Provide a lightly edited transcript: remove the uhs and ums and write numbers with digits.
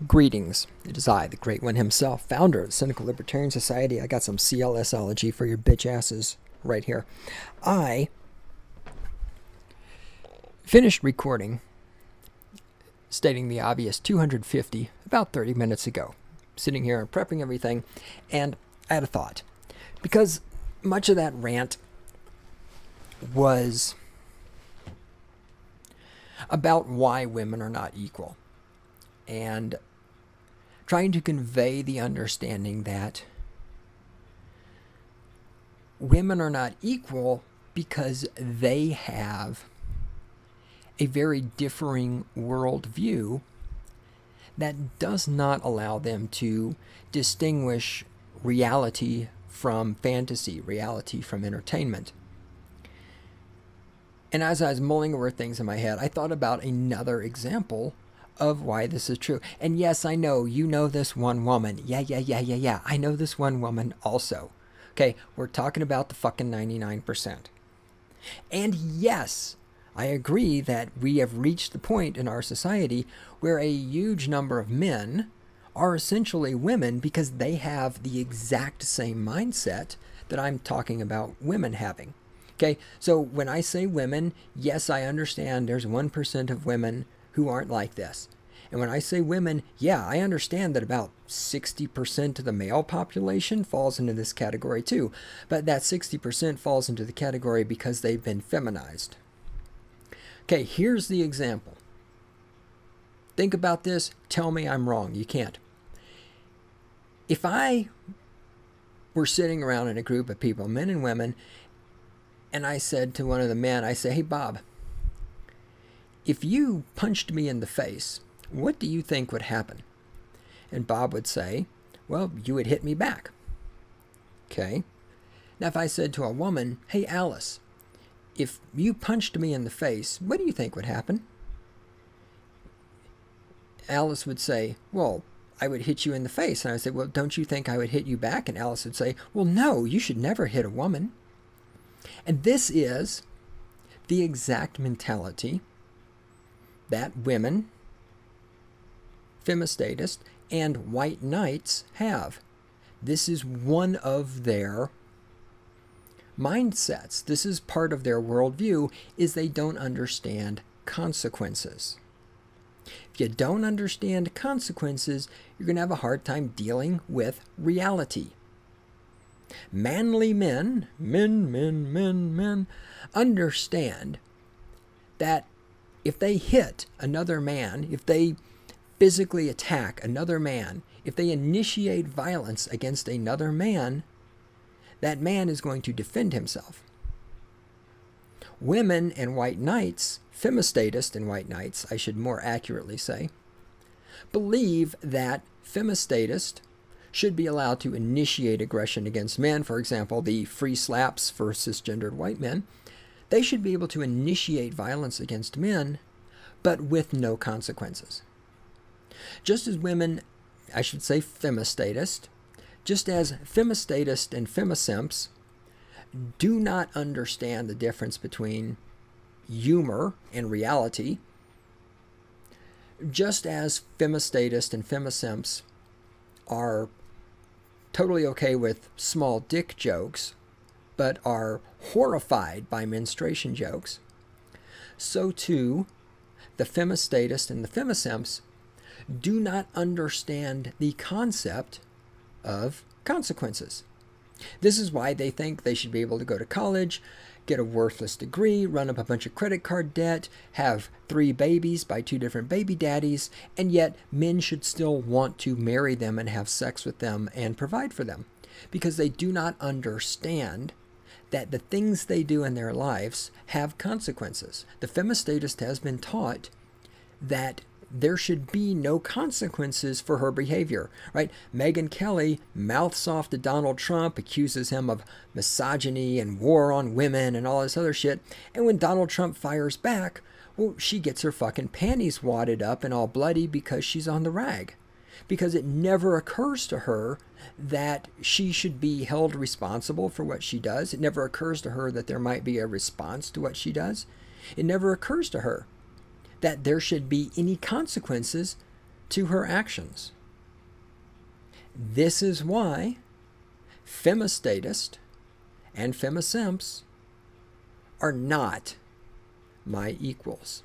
Greetings. It is I, the Great One himself, founder of the Cynical Libertarian Society. I got some CLSology for your bitch asses right here. I finished recording, stating the obvious, 250 about 30 minutes ago. Sitting here and prepping everything, and I had a thought. Because much of that rant was about why women are not equal. And trying to convey the understanding that women are not equal because they have a very differing worldview that does not allow them to distinguish reality from fantasy, reality from entertainment. And as I was mulling over things in my head, I thought about another example of why this is true. And yes, I know, you know this one woman. Yeah. I know this one woman also. Okay, we're talking about the fucking 99%. And yes, I agree that we have reached the point in our society where a huge number of men are essentially women because they have the exact same mindset that I'm talking about women having. Okay, so when I say women, yes, I understand there's 1% of women who aren't like this. And when I say women, yeah, I understand that about 60% of the male population falls into this category too. But that 60% falls into the category because they've been feminized. Okay, here's the example. Think about this. Tell me I'm wrong. You can't. If I were sitting around in a group of people, men and women, and I said to one of the men, I say, hey, Bob, if you punched me in the face, what do you think would happen? And Bob would say, well, you would hit me back. Okay. Now, if I said to a woman, hey, Alice, if you punched me in the face, what do you think would happen? Alice would say, well, I would hit you in the face. And I would say, well, don't you think I would hit you back? And Alice would say, well, no, you should never hit a woman. And this is the exact mentality that women, Femistatists, and white knights have. This is one of their mindsets. This is part of their worldview, is they don't understand consequences. If you don't understand consequences, you're going to have a hard time dealing with reality. Manly men, understand that if they hit another man, if they physically attack another man, if they initiate violence against another man, that man is going to defend himself. Women and white knights, Femistatists and white knights, I should more accurately say, believe that Femistatists should be allowed to initiate aggression against men. For example, the free slaps for cisgendered white men. They should be able to initiate violence against men, but with no consequences. Just as women, I should say Femistatists, just as Femistatists and femisymps do not understand the difference between humor and reality, just as Femistatists and femisymps are totally okay with small dick jokes, but are horrified by menstruation jokes, so too the Femistatists and the femisymps do not understand the concept of consequences. This is why they think they should be able to go to college, get a worthless degree, run up a bunch of credit card debt, have 3 babies by 2 different baby daddies, and yet men should still want to marry them and have sex with them and provide for them. Because they do not understand that the things they do in their lives have consequences. The Femistatist has been taught that there should be no consequences for her behavior, right? Megyn Kelly mouths off to Donald Trump, accuses him of misogyny and war on women and all this other shit. And when Donald Trump fires back, well, she gets her fucking panties wadded up and all bloody because she's on the rag. Because it never occurs to her that she should be held responsible for what she does. It never occurs to her that there might be a response to what she does. It never occurs to her that there should be any consequences to her actions. This is why Femistatists and Femisymps are not my equals.